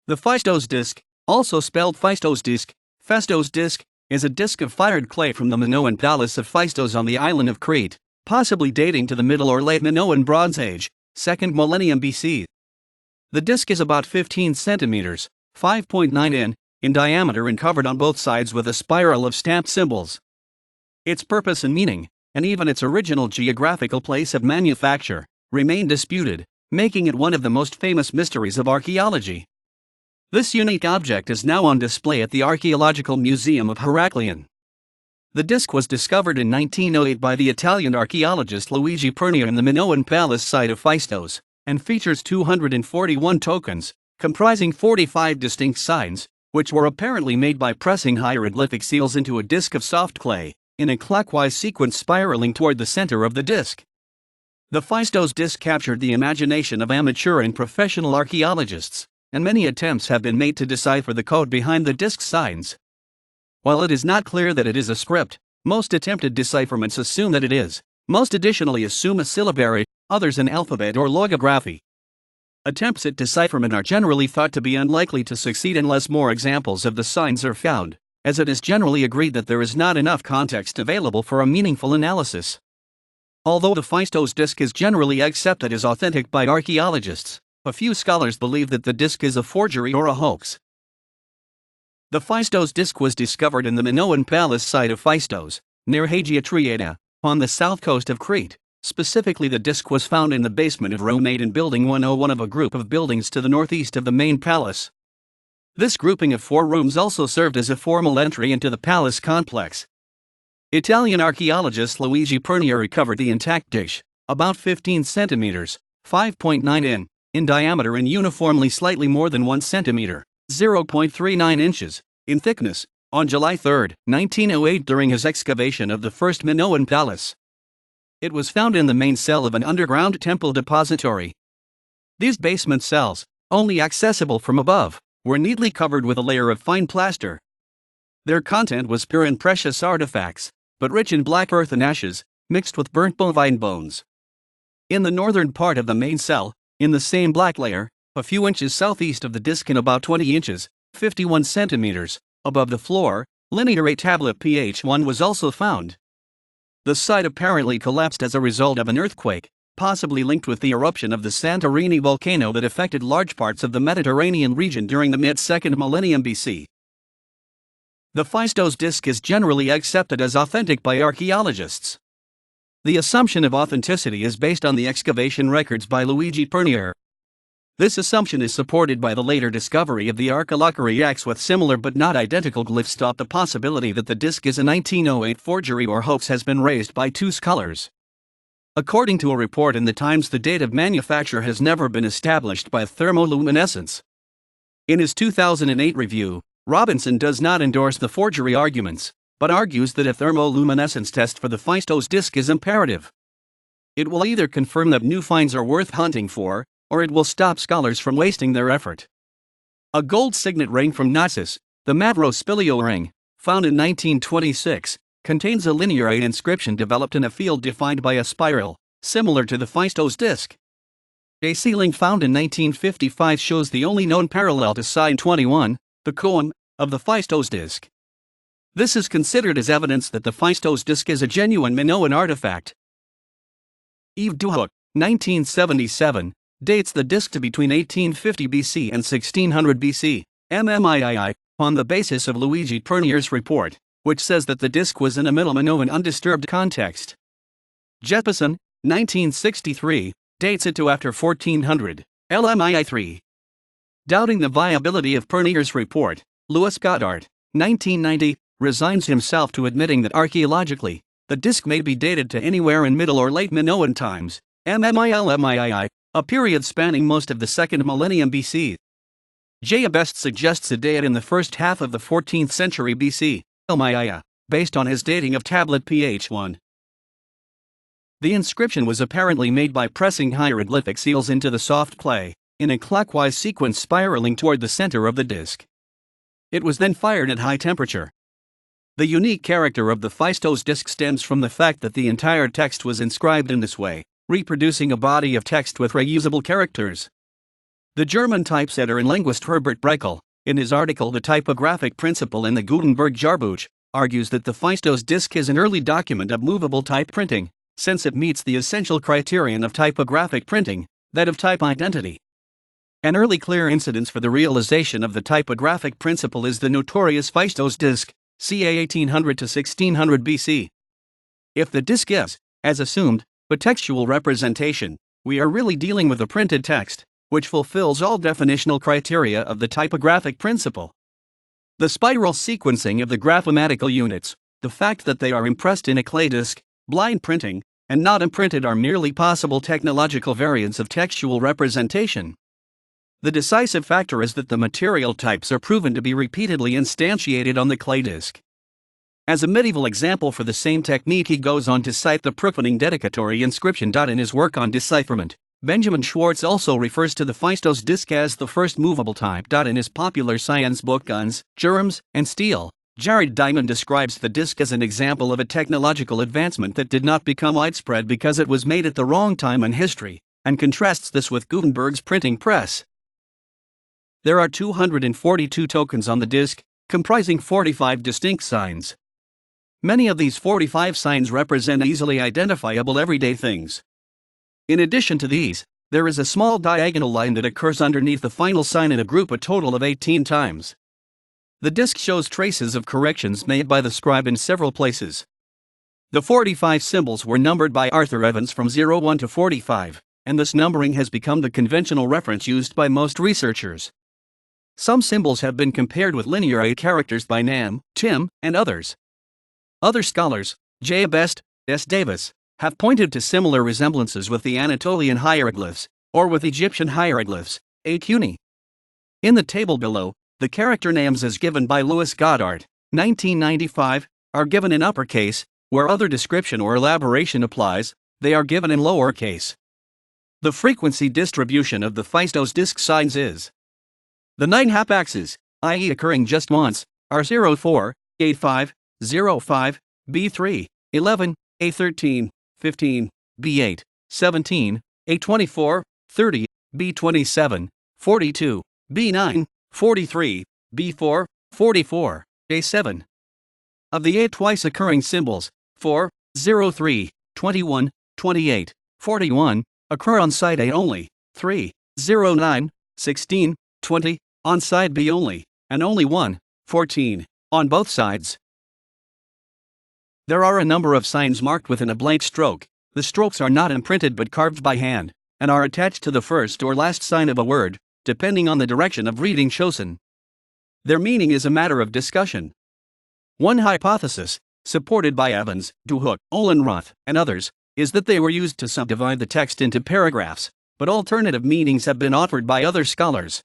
The Phaistos Disc, also spelled Phaistos Disc, Phaistos Disc, is a disc of fired clay from the Minoan palace of Phaistos on the island of Crete, possibly dating to the Middle or Late Minoan Bronze Age, 2nd millennium BC. The disc is about 15 centimeters, 5.9 in diameter and covered on both sides with a spiral of stamped symbols. Its purpose and meaning, and even its original geographical place of manufacture, remain disputed, making it one of the most famous mysteries of archaeology. This unique object is now on display at the Archaeological Museum of Heraklion. The disc was discovered in 1908 by the Italian archaeologist Luigi Pernier in the Minoan palace site of Phaistos, and features 241 tokens, comprising 45 distinct signs, which were apparently made by pressing hieroglyphic seals into a disc of soft clay, in a clockwise sequence spiraling toward the center of the disc. The Phaistos Disc captured the imagination of amateur and professional archaeologists, and many attempts have been made to decipher the code behind the disc's signs. While it is not clear that it is a script, most attempted decipherments assume that it is. Most additionally assume a syllabary, others an alphabet or logography. Attempts at decipherment are generally thought to be unlikely to succeed unless more examples of the signs are found, as it is generally agreed that there is not enough context available for a meaningful analysis. Although the Phaistos Disc is generally accepted as authentic by archaeologists, a few scholars believe that the disc is a forgery or a hoax. The Phaistos Disc was discovered in the Minoan palace site of Phaistos, near Hagia Triada, on the south coast of Crete. Specifically, the disc was found in the basement of room 8 in Building 101 of a group of buildings to the northeast of the main palace. This grouping of 4 rooms also served as a formal entry into the palace complex. Italian archaeologist Luigi Pernier recovered the intact dish, about 15 centimeters, 5.9 in diameter and uniformly slightly more than 1 centimeter, 0.39 inches, in thickness, on July 3, 1908 during his excavation of the first Minoan palace. It was found in the main cell of an underground temple depository. These basement cells, only accessible from above, were neatly covered with a layer of fine plaster. Their content was pure and precious artifacts, but rich in black earth and ashes, mixed with burnt bovine bones. In the northern part of the main cell, in the same black layer, a few inches southeast of the disc and about 20 inches, 51 centimeters, above the floor, linear a tablet pH1 was also found. The site apparently collapsed as a result of an earthquake, possibly linked with the eruption of the Santorini volcano that affected large parts of the Mediterranean region during the mid-2nd millennium BC. The Phaistos Disc is generally accepted as authentic by archaeologists. The assumption of authenticity is based on the excavation records by Luigi Pernier. This assumption is supported by the later discovery of the archaeological with similar but not identical glyphs. The possibility that the disc is a 1908 forgery or hoax has been raised by 2 scholars. According to a report in the Times, the date of manufacture has never been established by thermoluminescence. In his 2008 review, Robinson does not endorse the forgery arguments, but argues that a thermoluminescence test for the Phaistos Disc is imperative. It will either confirm that new finds are worth hunting for, or it will stop scholars from wasting their effort. A gold signet ring from Knossos, the Mavrospilio ring, found in 1926, contains a linear inscription developed in a field defined by a spiral, similar to the Phaistos Disc. A ceiling found in 1955 shows the only known parallel to sign 21, the koan, of the Phaistos Disc. This is considered as evidence that the Phaistos Disc is a genuine Minoan artifact. Yves Duhoc, 1977, dates the disc to between 1850 BC and 1600 BC, MMIII, on the basis of Luigi Pernier's report, which says that the disc was in a Middle Minoan undisturbed context. Jeppesen, 1963, dates it to after 1400, LMII3. Doubting the viability of Pernier's report, Louis Goddard, 1990, resigns himself to admitting that archaeologically, the disc may be dated to anywhere in Middle or Late Minoan times, MMILMIII, a period spanning most of the 2nd millennium BC. J. Best suggests a date in the first half of the 14th century BC, LMIII, based on his dating of tablet pH1. The inscription was apparently made by pressing hieroglyphic seals into the soft clay, in a clockwise sequence spiraling toward the center of the disc. It was then fired at high temperature. The unique character of the Phaistos Disc stems from the fact that the entire text was inscribed in this way, reproducing a body of text with reusable characters. The German typesetter and linguist Herbert Breckel, in his article The Typographic Principle in the Gutenberg Jahrbuch, argues that the Phaistos Disc is an early document of movable type printing, since it meets the essential criterion of typographic printing, that of type identity. An early clear incidence for the realization of the typographic principle is the notorious Phaistos Disc, ca 1800 to 1600 BC. If the disc is, as assumed, a textual representation, we are really dealing with a printed text, which fulfills all definitional criteria of the typographic principle. The spiral sequencing of the graphematical units, the fact that they are impressed in a clay disc, blind printing, and not imprinted are merely possible technological variants of textual representation. The decisive factor is that the material types are proven to be repeatedly instantiated on the clay disc. As a medieval example for the same technique, he goes on to cite the Pruckvening dedicatory Inscription. In his work on Decipherment, Benjamin Schwartz also refers to the Phaistos Disc as the first movable type. In his popular science book Guns, Germs, and Steel, Jared Diamond describes the disc as an example of a technological advancement that did not become widespread because it was made at the wrong time in history, and contrasts this with Gutenberg's printing press. There are 242 tokens on the disc, comprising 45 distinct signs. Many of these 45 signs represent easily identifiable everyday things. In addition to these, there is a small diagonal line that occurs underneath the final sign in a group a total of 18 times. The disc shows traces of corrections made by the scribe in several places. The 45 symbols were numbered by Arthur Evans from 01 to 45, and this numbering has become the conventional reference used by most researchers. Some symbols have been compared with linear A characters by Nam, Tim, and others. Other scholars, J. Best, S. Davis, have pointed to similar resemblances with the Anatolian hieroglyphs, or with Egyptian hieroglyphs, A. Cuny. In the table below, the character names as given by Louis Goddard, 1995, are given in uppercase, where other description or elaboration applies, they are given in lowercase. The frequency distribution of the Phaistos Disc signs is: the 9 hapaxes, i.e. occurring just once, are 04, 85, 05, B3, 11, A13, 15, B8, 17, A24, 30, B27, 42, B9, 43, B4, 44, A7. Of the 8 twice occurring symbols, 4, 03, 21, 28, 41, occur on side A only, 3, 09, 16, 20, on side B only, and only 1, 14, on both sides. There are a number of signs marked with an oblique stroke. The strokes are not imprinted but carved by hand, and are attached to the first or last sign of a word, depending on the direction of reading chosen. Their meaning is a matter of discussion. One hypothesis, supported by Evans, Duhook, Ohlenroth, and others, is that they were used to subdivide the text into paragraphs, but alternative meanings have been offered by other scholars.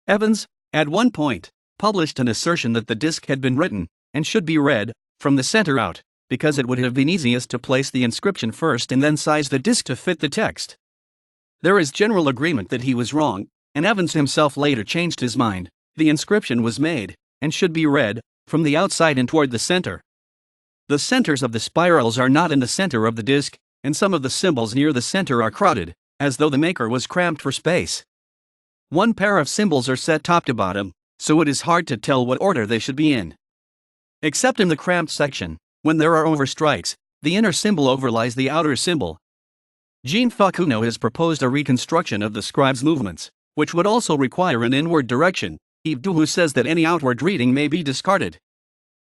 Evans, at one point, published an assertion that the disc had been written, and should be read, from the center out, because it would have been easiest to place the inscription first and then size the disc to fit the text. There is general agreement that he was wrong, and Evans himself later changed his mind. The inscription was made, and should be read, from the outside and toward the center. The centers of the spirals are not in the center of the disc, and some of the symbols near the center are crowded, as though the maker was cramped for space. One pair of symbols are set top to bottom, so it is hard to tell what order they should be in. Except in the cramped section, when there are overstrikes, the inner symbol overlies the outer symbol. Jean Facuno has proposed a reconstruction of the scribe's movements, which would also require an inward direction. Yves Duhoux says that any outward reading may be discarded.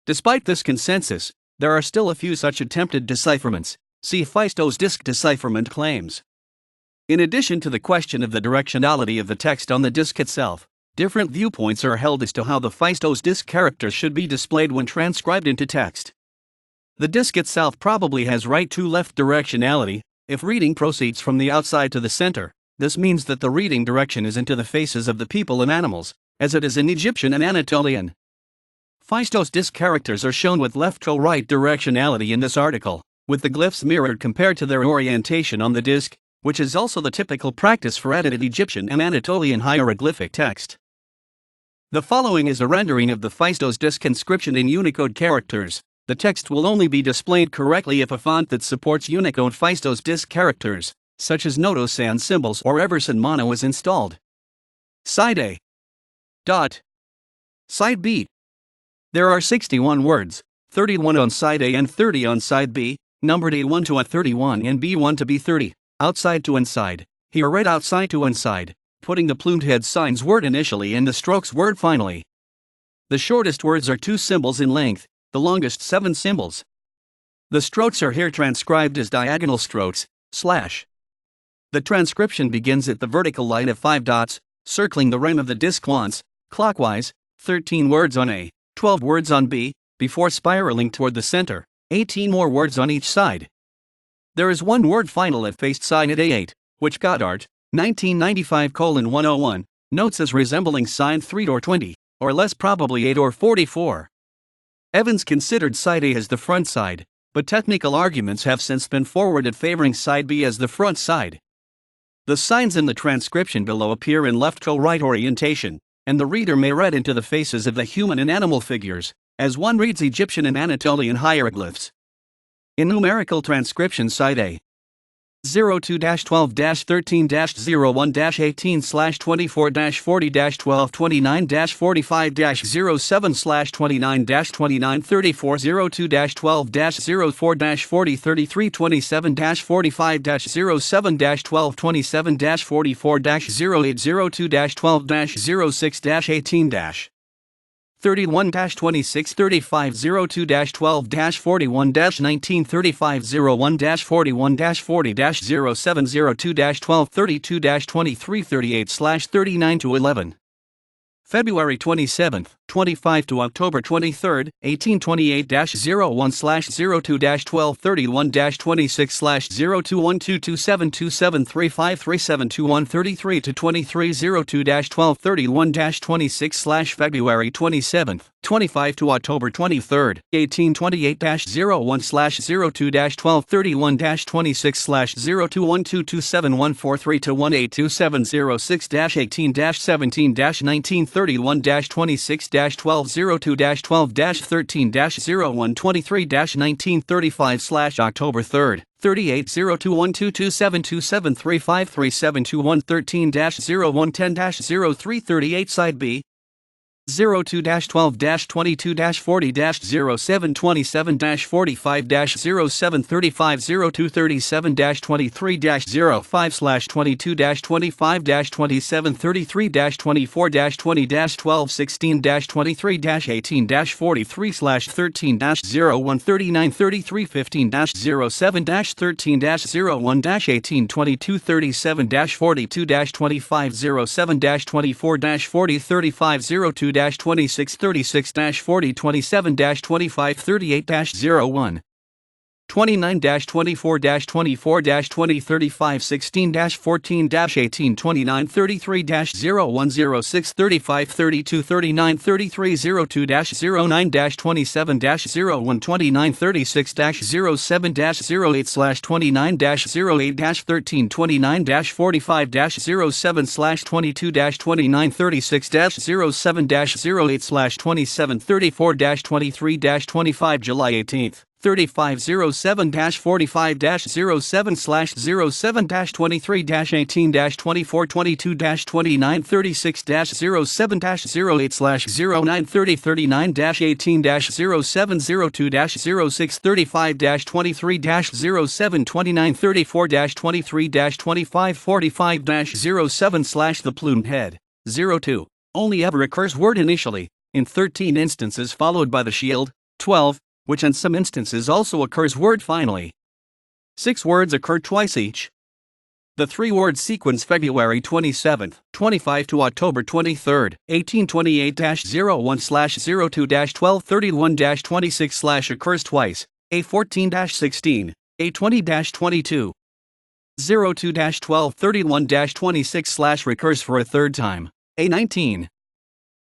Despite this consensus, there are still a few such attempted decipherments. See Phaistos Disc decipherment claims. In addition to the question of the directionality of the text on the disc itself, different viewpoints are held as to how the Phaistos Disc characters should be displayed when transcribed into text. The disc itself probably has right to left directionality. If reading proceeds from the outside to the center, this means that the reading direction is into the faces of the people and animals, as it is in Egyptian and Anatolian. Phaistos Disc characters are shown with left to right directionality in this article, with the glyphs mirrored compared to their orientation on the disc, which is also the typical practice for edited Egyptian and Anatolian hieroglyphic text. The following is a rendering of the Phaistos Disc inscription in Unicode characters. The text will only be displayed correctly if a font that supports Unicode Phaistos Disc characters, such as Noto sans symbols or Everson mono is installed. Side A. Dot. Side B. There are 61 words, 31 on side A and 30 on side B, numbered A1 to A31 and B1 to B30, outside to inside. Here read outside to inside, putting the plumed head signs word initially and the strokes word finally. The shortest words are 2 symbols in length, the longest 7 symbols. The strokes are here transcribed as diagonal strokes, slash. The transcription begins at the vertical line of 5 dots, circling the rim of the disc once, clockwise, 13 words on A, 12 words on B, before spiraling toward the center, 18 more words on each side. There is one word final at faced side at A8, which Goddard, 1995:101, notes as resembling side 3 or 20, or less probably 8 or 44. Evans considered side A as the front side, but technical arguments have since been forwarded favoring side B as the front side. The signs in the transcription below appear in left to right orientation, and the reader may read into the faces of the human and animal figures, as one reads Egyptian and Anatolian hieroglyphs. In numerical transcription, side A 02-12-13-04-12-29-40-02-12-12-40-32-27-45-07-12-24-07-12-27-12-12-07-12-27-12-07-12-12-07-12-35-02-12-41-02-12-41-12-35 01-1935-02-12-41-40-07-02-12-33-38/39-11. February 27, 25 to October 23, 1828-01/02-1231-26/0212272735372133 to 2302-1231-26/ February 27, 25 to October 23, 1828-01/02-1231-26/0212274143 to 1827006-18-17-1931-26-1202-12-13-0123-01 1935/October 3, 38-02-122735372113-0110-0338 side B 02-12-22-40-07-25-02-13-01-39-33-15-0-17-22-25-07-13-01-18-22-37-40-25-02-26-36-40-26-40-27-40-26-40-25-38-01 29-24-29-35-32-39-33-09-27-08-29-37-08/29-38-13-29-35-07/27-34-23-25 July 18, 35-07-24-22-29-36-07-07-08/09-39-38-13-07-06-35-23-07-29-35-45-07/the plumed head. 02. Only ever occurs word initially, in 13 instances followed by the shield. 12. Which in some instances also occurs word finally. 6 words occur twice each. The 3-word sequence February 27, 25 to October 23, 1828-01/02-1231-26/ occurs twice, A14-16, A20-22. 02-1231-26/ recurs for a third time, A19.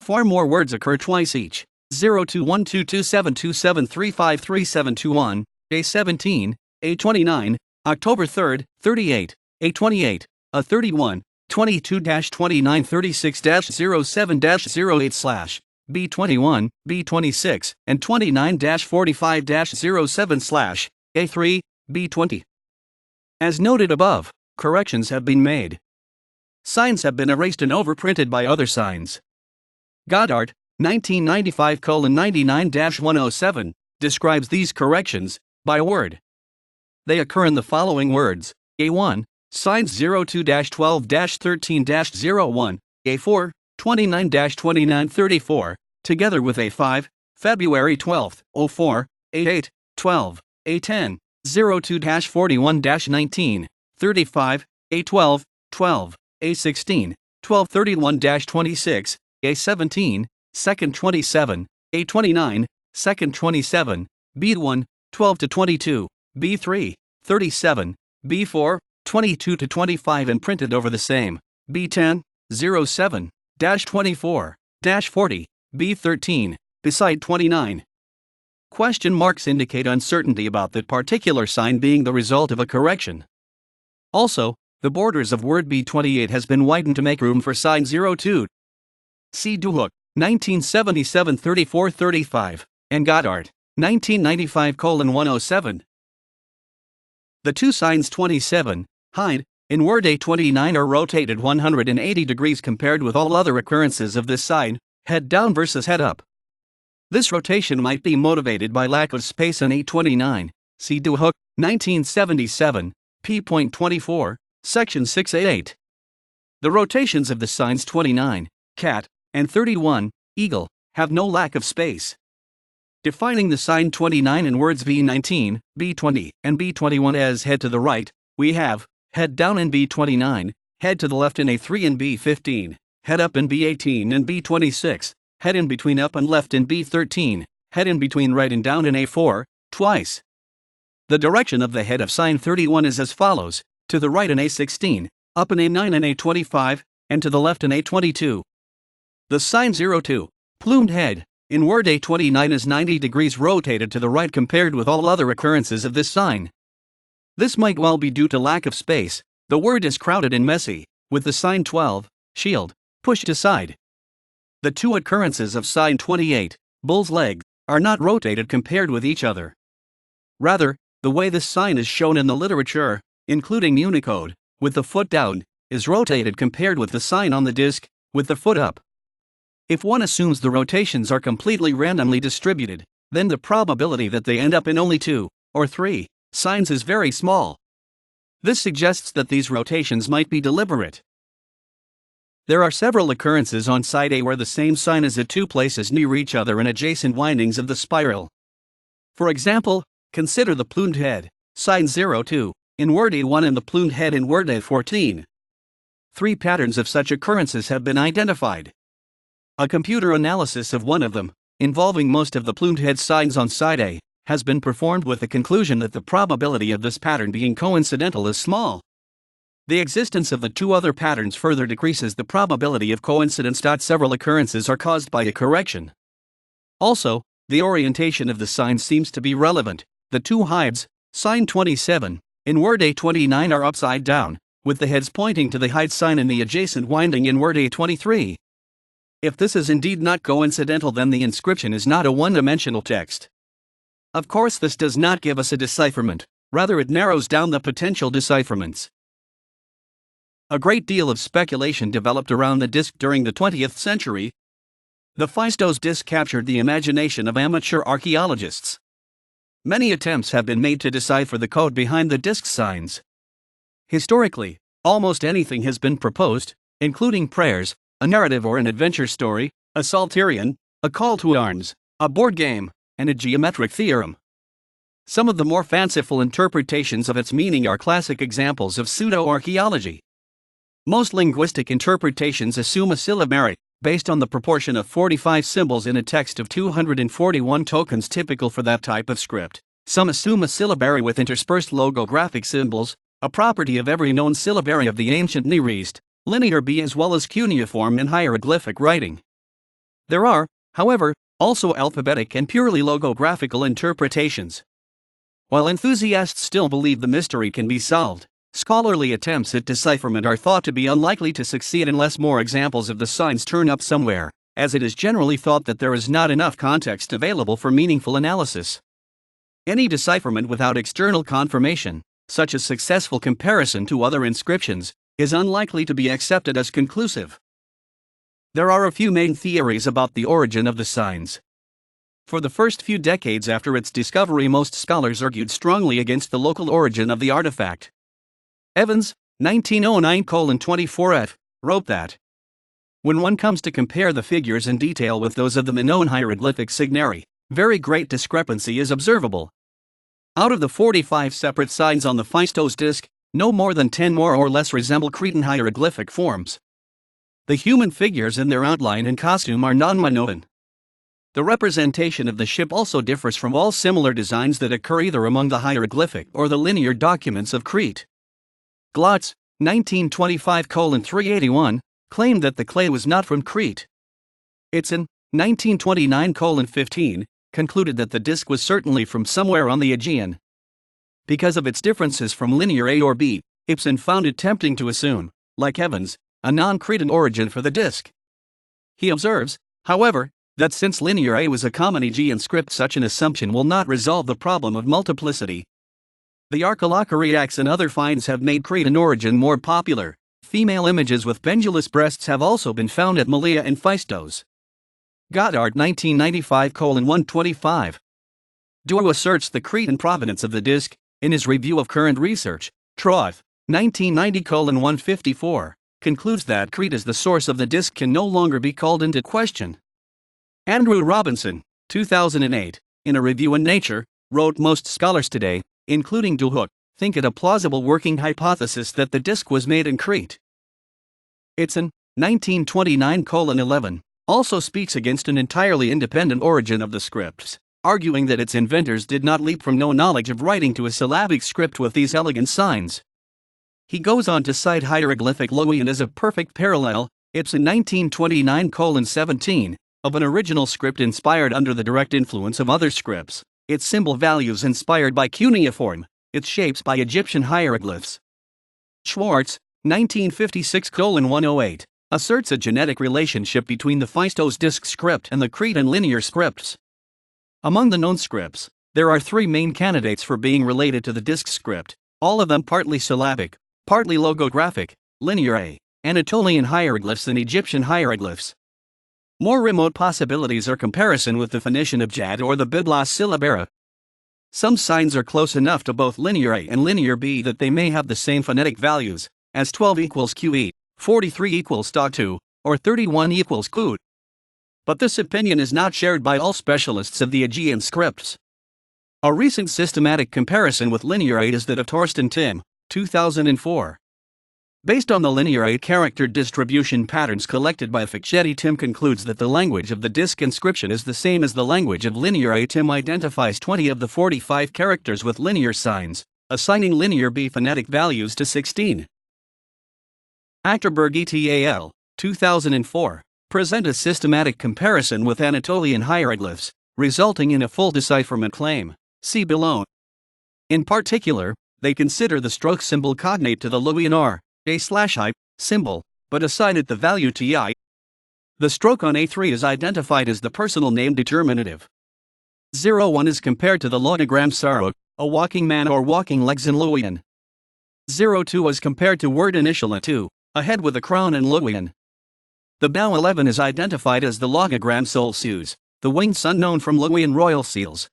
4 more words occur twice each. 02-122727353721, A17, A29, October 3, 38, A28, A31, 22-2936-07-08/ B21, B26, and 29-45-07/ A3, B20. As noted above, corrections have been made. Signs have been erased and overprinted by other signs. Goddard, 1995:99-107, describes these corrections by word. They occur in the following words: A1, signs 02-12-13-01, A4, 29-2934, together with A5, February 12, 04, A8, 12, A10, 02-41-19, 35, A12, 12, A16, 1231-26, A17, 2nd 27, A29, 2nd 27, B1, 12-22, B3, 37, B4, 22-25 and printed over the same, B10, 07-24-40, B13, beside 29. Question marks indicate uncertainty about that particular sign being the result of a correction. Also, the borders of word B28 has been widened to make room for sign 02. See Duhook, 1977-34-35, and Goddard, 1995:107. The two signs 27, hide, in word A29 are rotated 180 degrees compared with all other occurrences of this sign, head down versus head up. This rotation might be motivated by lack of space in A29, see Duhook, 1977, p.24, section 688. The rotations of the signs 29, cat, and 31, eagle, have no lack of space. Defining the sign 29 in words B19, B20, and B21 as head to the right, we have head down in B29, head to the left in A3 and B15, head up in B18 and B26, head in between up and left in B13, head in between right and down in A4, twice. The direction of the head of sign 31 is as follows: to the right in A16, up in A9 and A25, and to the left in A22. The sign 02, plumed head, in word A29 is 90 degrees rotated to the right compared with all other occurrences of this sign. This might well be due to lack of space. The word is crowded and messy, with the sign 12, shield, pushed aside. The two occurrences of sign 28, bull's leg, are not rotated compared with each other. Rather, the way this sign is shown in the literature, including Unicode, with the foot down, is rotated compared with the sign on the disc, with the foot up. If one assumes the rotations are completely randomly distributed, then the probability that they end up in only 2 or 3 signs is very small. This suggests that these rotations might be deliberate. There are several occurrences on side A where the same sign is at two places near each other in adjacent windings of the spiral. For example, consider the plumed head, sign 02, in word A1 and the plumed head in word A14. 3 patterns of such occurrences have been identified. A computer analysis of one of them, involving most of the plumed head signs on side A, has been performed with the conclusion that the probability of this pattern being coincidental is small. The existence of the 2 other patterns further decreases the probability of coincidence. Several occurrences are caused by a correction. Also, the orientation of the sign seems to be relevant. The 2 hides, sign 27, in word A29 are upside down, with the heads pointing to the hide sign in the adjacent winding in word A23. If this is indeed not coincidental, then the inscription is not a one-dimensional text. Of course, this does not give us a decipherment, rather it narrows down the potential decipherments. A great deal of speculation developed around the disc during the 20th century. The Phaistos Disc captured the imagination of amateur archaeologists. Many attempts have been made to decipher the code behind the disc signs. Historically, almost anything has been proposed, including prayers, a narrative or an adventure story, a psalterion, a call to arms, a board game, and a geometric theorem. Some of the more fanciful interpretations of its meaning are classic examples of pseudo-archaeology. Most linguistic interpretations assume a syllabary, based on the proportion of 45 symbols in a text of 241 tokens typical for that type of script. Some assume a syllabary with interspersed logographic symbols, a property of every known syllabary of the ancient Near East, linear B as well as cuneiform and hieroglyphic writing. There are, however, also alphabetic and purely logographical interpretations. While enthusiasts still believe the mystery can be solved, scholarly attempts at decipherment are thought to be unlikely to succeed unless more examples of the signs turn up somewhere, as it is generally thought that there is not enough context available for meaningful analysis. Any decipherment without external confirmation, such a successful comparison to other inscriptions is unlikely to be accepted as conclusive. There are a few main theories about the origin of the signs. For the first few decades after its discovery, most scholars argued strongly against the local origin of the artifact. Evans, 1909:24f, wrote that, when one comes to compare the figures in detail with those of the Minoan hieroglyphic signary, very great discrepancy is observable. Out of the 45 separate signs on the Phaistos Disc, no more than 10 more or less resemble Cretan hieroglyphic forms. The human figures in their outline and costume are non-Minoan. The representation of the ship also differs from all similar designs that occur either among the hieroglyphic or the linear documents of Crete. Glotz, 1925:381, claimed that the clay was not from Crete. Itzon, 1929:15, concluded that the disc was certainly from somewhere on the Aegean. Because of its differences from linear A or B, Ibsen found it tempting to assume, like Evans, a non-Cretan origin for the disc. He observes, however, that since linear A was a common Aegean script, such an assumption will not resolve the problem of multiplicity. The archaeologists and other finds have made Cretan origin more popular. Female images with pendulous breasts have also been found at Malea and Phaistos. Goddard, 1995:125. Doerr asserts the Cretan provenance of the disc, in his review of current research. Troth, 1990:154, concludes that Crete as the source of the disc can no longer be called into question. Andrew Robinson, 2008, in a review in Nature, wrote most scholars today, including Duhok, think it a plausible working hypothesis that the disc was made in Crete. Itzon, 1929:11, also speaks against an entirely independent origin of the scripts, arguing that its inventors did not leap from no knowledge of writing to a syllabic script with these elegant signs. He goes on to cite hieroglyphic Luwian as a perfect parallel, Ibsen 1929:17, of an original script inspired under the direct influence of other scripts, its symbol values inspired by cuneiform, its shapes by Egyptian hieroglyphs. Schwartz, 1956:108, asserts a genetic relationship between the Phaistos Disc script and the Cretan linear scripts. Among the known scripts, there are three main candidates for being related to the disc script, all of them partly syllabic, partly logographic, linear A, Anatolian hieroglyphs and Egyptian hieroglyphs. More remote possibilities are comparison with the Phoenician abjad or the Byblos syllabara. Some signs are close enough to both linear A and linear B that they may have the same phonetic values, as 12 equals Q8, 43 equals Sta2, or 31 equals Qut. But this opinion is not shared by all specialists of the Aegean scripts. A recent systematic comparison with linear A is that of Torsten Tim, 2004. Based on the linear A character distribution patterns collected by Fischetti, Tim concludes that the language of the disc inscription is the same as the language of linear A. Tim identifies 20 of the 45 characters with linear signs, assigning linear B phonetic values to 16. Achterberg et al., 2004, present a systematic comparison with Anatolian hieroglyphs, resulting in a full decipherment claim. See below. In particular, they consider the stroke symbol cognate to the Luwian R, A/I symbol, but assign it the value Ti. The stroke on A3 is identified as the personal name determinative. 01 is compared to the logogram Saruk, a walking man or walking legs in Luwian. 02 is compared to word initial A2, a head with a crown in Luwian. The bow 11 is identified as the logogram Solseus, the winged sun known from Luwian royal seals.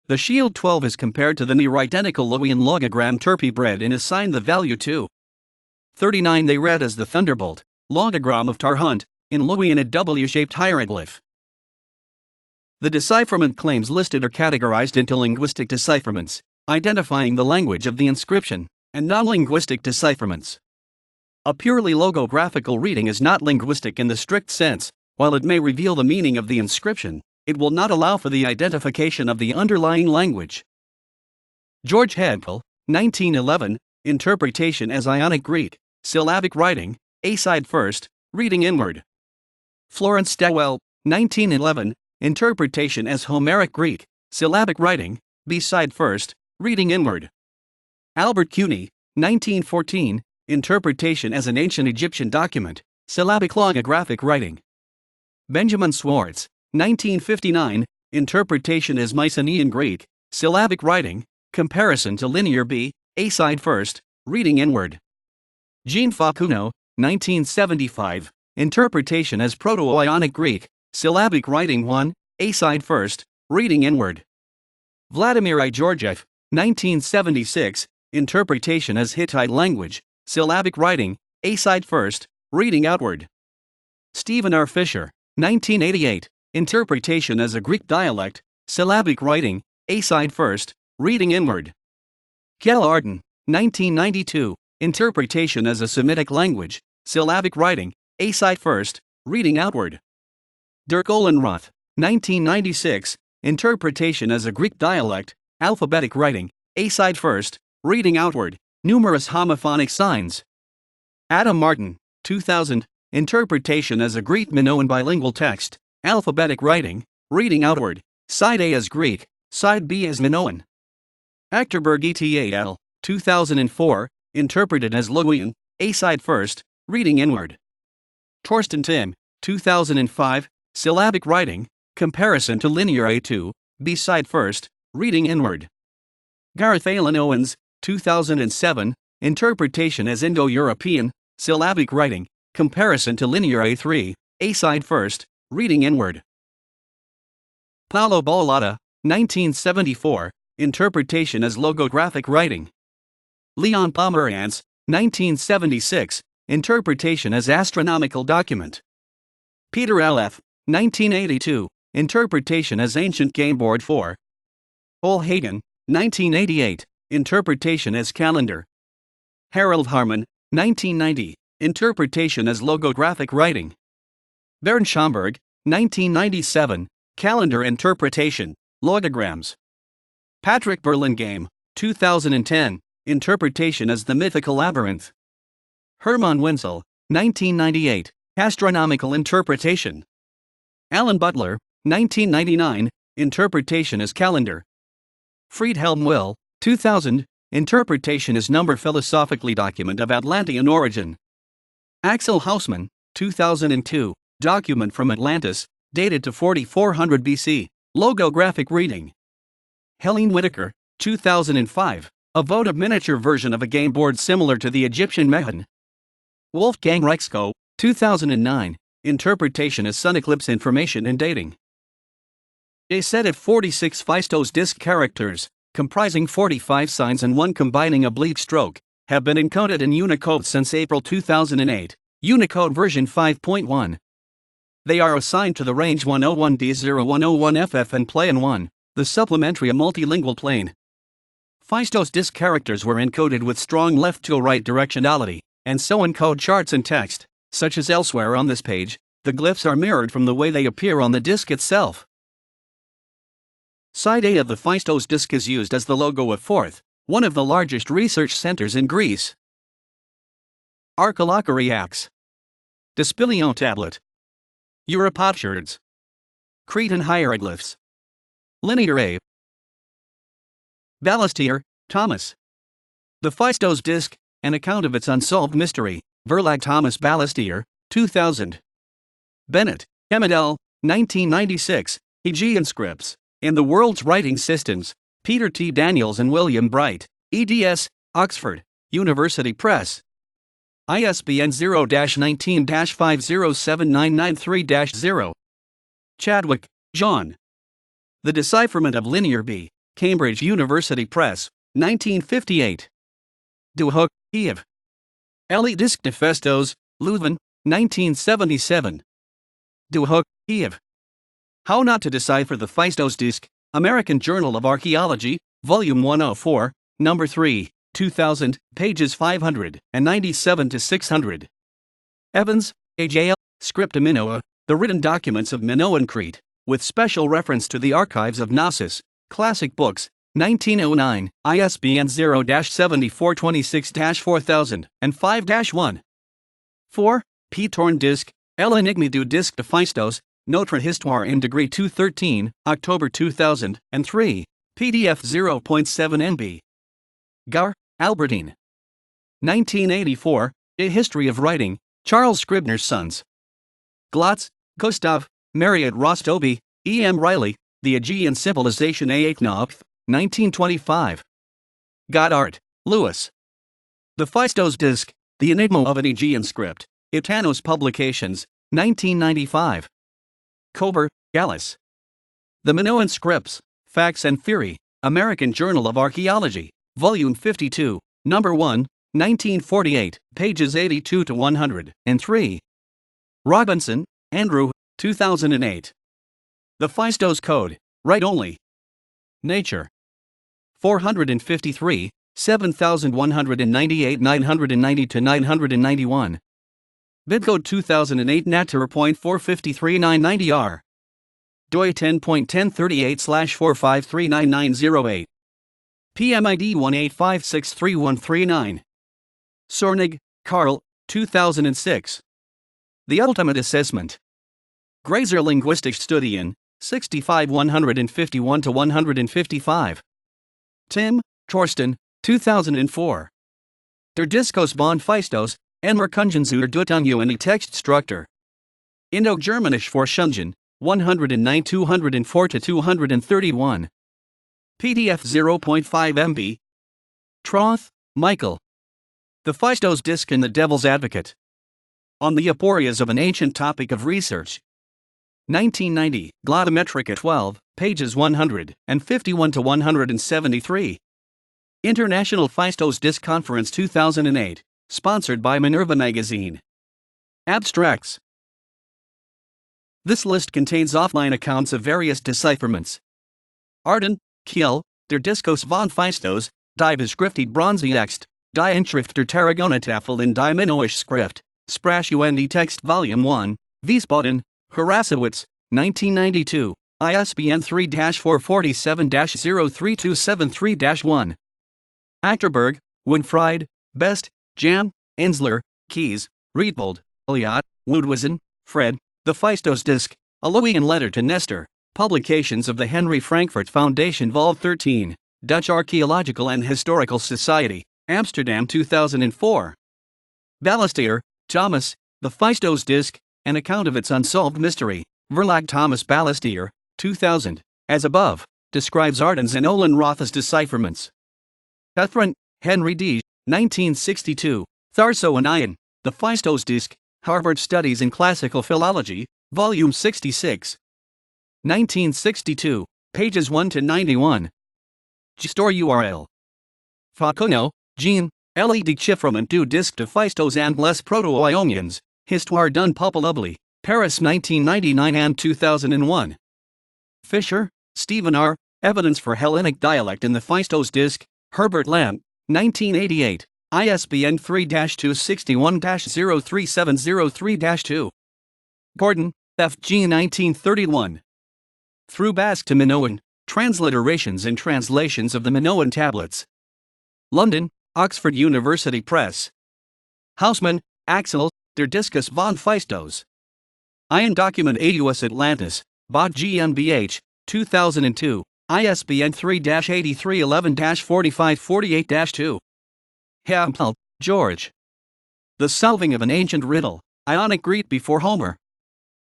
The shield 12 is compared to the near-identical Luwian logogram Turpi bread and assigned the value 2. 39 they read as the thunderbolt, logogram of Tarhunt, in Luwian a W-shaped hieroglyph. The decipherment claims listed are categorized into linguistic decipherments, identifying the language of the inscription, and non-linguistic decipherments. A purely logographical reading is not linguistic in the strict sense. While it may reveal the meaning of the inscription, it will not allow for the identification of the underlying language. George Hedkel, 1911, interpretation as Ionic Greek, syllabic writing, A-side first, reading inward. Florence Stawell, 1911, interpretation as Homeric Greek, syllabic writing, B-side first, reading inward. Albert Cuny, 1914, interpretation as an ancient Egyptian document, syllabic logographic writing. Benjamin Swartz, 1959, interpretation as Mycenaean Greek, syllabic writing, comparison to linear B, A side first, reading inward. Jean Facuno, 1975, interpretation as Proto-Ionic Greek, syllabic writing 1, A side first, reading inward. Vladimir I. Georgiev, 1976, interpretation as Hittite language, syllabic writing, A side first, reading outward. Stephen R. Fisher, 1988, interpretation as a Greek dialect, syllabic writing, A side first, reading inward. Kjell Arden, 1992, interpretation as a Semitic language, syllabic writing, A side first, reading outward. Dirk Olenroth, 1996, interpretation as a Greek dialect, alphabetic writing, A side first, reading outward, numerous homophonic signs. Adam Martin, 2000, interpretation as a Greek Minoan bilingual text, alphabetic writing, reading outward, side A as Greek, side B as Minoan. Achterberg et al., 2004, interpreted as Luwian, A side first, reading inward. Torsten Tim, 2005, syllabic writing, comparison to linear A2, B side first, reading inward. Gareth Alan Owens, 2007, interpretation as Indo-European, syllabic writing, comparison to linear A3, A side first, reading inward. Paulo Boulata, 1974, interpretation as logographic writing. Leon Pomerantz, 1976, interpretation as astronomical document. Peter L.F., 1982, interpretation as ancient game board 4. Ole Hagen, 1988, interpretation as calendar. Harold Harmon, 1990, interpretation as logographic writing. Bernd Schomburg, 1997, calendar interpretation, logograms. Patrick Burlingame, 2010, interpretation as the mythical labyrinth. Hermann Wenzel, 1998, astronomical interpretation. Alan Butler, 1999, interpretation as calendar. Friedhelm Will, 2000, interpretation as number philosophically document of Atlantean origin. Axel Hausmann, 2002, document from Atlantis, dated to 4400 BC, logographic reading. Helene Whitaker, 2005, a votive miniature version of a game board similar to the Egyptian Mehen. Wolfgang Reichskow, 2009, interpretation as sun eclipse information and dating. A set of 46 Phaistos Disc characters, comprising 45 signs and one combining oblique stroke, have been encoded in Unicode since April 2008, Unicode version 5.1. They are assigned to the range 101D0101FF and Plan 1, the supplementary multilingual plane. Phaistos Disc characters were encoded with strong left-to-right directionality, and so encode charts and text, such as elsewhere on this page. The glyphs are mirrored from the way they appear on the disc itself. Side A of the Phaistos Disc is used as the logo of Forth, one of the largest research centers in Greece. Archaeological Acts. Dispilion tablet. Europotsherds. Cretan hieroglyphs. Linear A. Ballastier, Thomas. The Phaistos Disc, an account of its unsolved mystery, Verlag Thomas Ballastier, 2000. Bennett, Emidel, 1996, Aegean Scripts, in the World's Writing Systems, Peter T. Daniels and William Bright, eds, Oxford, University Press. ISBN 0-19-507993-0. Chadwick, John. The Decipherment of Linear B, Cambridge University Press, 1958. De Hoek, Kiev. Elie Disc de Phaistos, Leuven, 1977. De Hoek, Kiev. How Not to Decipher the Phaistos Disc, American Journal of Archaeology, Volume 104, Number 3, 2000, pages 597 to 600. Evans, A.J.L., Scripta Minoa, the written documents of Minoan Crete, with special reference to the archives of Knossos, Classic Books, 1909, ISBN 0-7426-4000 and 5-1. 4. P. Torn Disc, L'Enigme du Disque de Phaistos, Notre Histoire in Degree 213, October 2003, PDF 0.7 MB. Gar, Albertine. 1984, A History of Writing, Charles Scribner's Sons. Glotz, Gustav, Marriott Rostoby, E. M. Riley, The Aegean Civilization A. Knopf, 1925. Goddard, Lewis. The Phaistos Disc, The Enigma of an Aegean Script, Itanos Publications, 1995. Kober, Alice. The Minoan Scripts, Facts and Theory, American Journal of Archaeology, Volume 52, Number 1, 1948, pages 82 to 103. Robinson, Andrew, 2008. The Phaistos Code, Write Only. Nature. 453, 7198 990 to 991. Bitcode 2008 Natura.453 990R. DOI 10.1038/4539908. PMID 185633139. Sornig, Carl, 2006. The Ultimate Assessment. Grazer Linguistische Studien, 65 151 to 155. Tim, Torsten, 2004. Der Discos von Phaistos, Enmerkungen zur Deutung und Textstruktur. Indo-Germanisch Forschungen, 109 204 to 231. PDF 0.5 MB. Troth, Michael. The Phaistos Disc and the Devil's Advocate. On the Aporias of an Ancient Topic of Research. 1990, Glottometrica 12, pages 151 to 173. International Phaistos Disc Conference 2008, sponsored by Minerva Magazine. Abstracts. This list contains offline accounts of various decipherments. Arden, Kiel, der Discos von Phaistos, die beschriftet Bronzetext, die Inschrift der Tarragonatafel in die Minoische Schrift, Sprache und Text Volume 1, Wiesbaden, Harasowitz, 1992, ISBN 3-447-03273-1. Achterberg, Winfried, Best, Jan, Ensler, Keys, Rietbold, Eliot, Ludwigsen, Fred, The Phaistos Disc, A Louisian Letter to Nestor, Publications of the Henry Frankfurt Foundation Vol 13, Dutch Archaeological and Historical Society, Amsterdam 2004. Ballastier, Thomas, The Phaistos Disc, An Account of Its Unsolved Mystery, Verlag Thomas Ballastier, 2000, as above, describes Arden's and Olin Roth's decipherments. Cuthron, Henry D., 1962, Tharso and Ian, The Phaistos Disc, Harvard Studies in Classical Philology, Volume 66. 1962, pages 1 to 91. Store URL. Facuno, Jean, Le Decipherment du Disque de Phaistos and les Proto-Ionians, Histoire d'un peuple oubli, Paris 1999 and 2001. Fisher, Stephen R., Evidence for Hellenic Dialect in the Phaistos Disc, Herbert Lamb, 1988, ISBN 3-261-03703-2. Gordon, F. G. 1931. Through Basque to Minoan, Transliterations and Translations of the Minoan Tablets. London, Oxford University Press. Hausmann, Axel, Der Discus von Phaistos. Ian Document AUS Atlantis, Bot GmbH, 2002, ISBN 3-8311-4548-2. Hampel, George. The Solving of an Ancient Riddle, Ionic Greek Before Homer.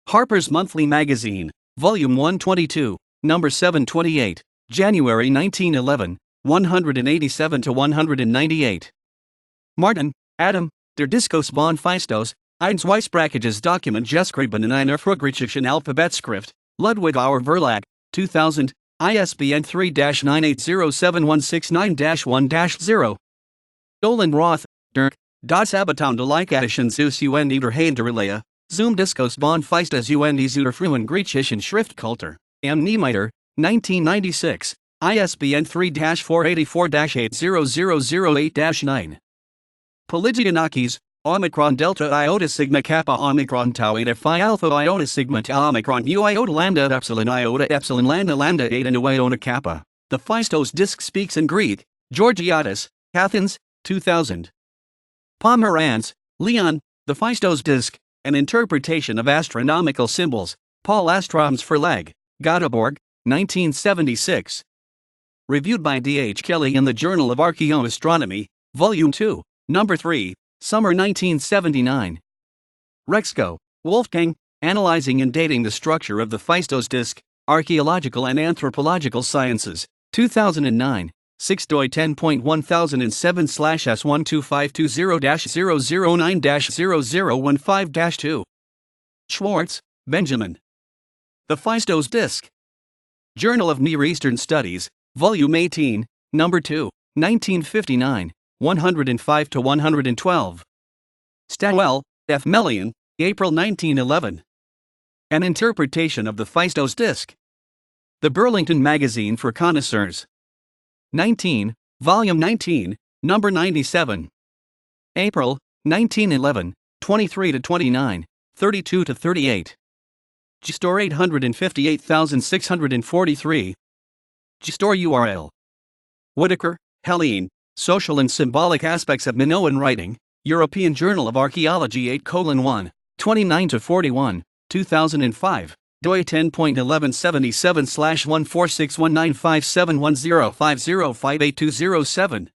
Harper's Monthly Magazine, Volume 122, Number 728, January 1911, 187 to 198. Martin, Adam, Der Discos von Phaistos, eins Weissbrackages Dokument geschrieben in einer Frühgriechischen Alphabetschrift, Ludwig Auer Verlag, 2000, ISBN 3-9807169-1-0. Olin Roth, Dirk, Das Abaton de Lycatischen Zeus und der Händerelea, Zum Discos von Phaistos und zur frühen griechischen Schriftkultur, M. Niemeyer, 1996, ISBN 3-484-80008-9. Polygianakis, Omicron Delta Iota Sigma Kappa Omicron Tau Eta Phi Alpha Iota Sigma Tau Omicron U Iota Lambda Epsilon Lambda Lambda Eta Nu Iota Kappa. The Phaistos Disc Speaks in Greek, Georgiadis, Athens, 2000. Pomerantz, Leon, The Phaistos Disc, An Interpretation of Astronomical Symbols, Paul Astroms Verlag, Göteborg, 1976. Reviewed by D. H. Kelly in the Journal of Archaeoastronomy, Volume 2, Number 3, Summer 1979. Rexco, Wolfgang, Analyzing and Dating the Structure of the Phaistos Disc, Archaeological and Anthropological Sciences, 2009. 6 doi 10.1007/S12520-009-0015-2. Schwartz, Benjamin. The Phaistos Disc. Journal of Near Eastern Studies, Volume 18, Number 2, 1959, 105-112. Stawell, F. Melian, April 1911. An Interpretation of the Phaistos Disc. The Burlington Magazine for Connoisseurs. 19, Volume 19, Number 97. April, 1911, 23-29, 32-38. JSTOR 858643. JSTOR URL. Whitaker, Helene, Social and Symbolic Aspects of Minoan Writing, European Journal of Archaeology 8:1, 29-41, 2005, doi 10.1177/1461957105050582007.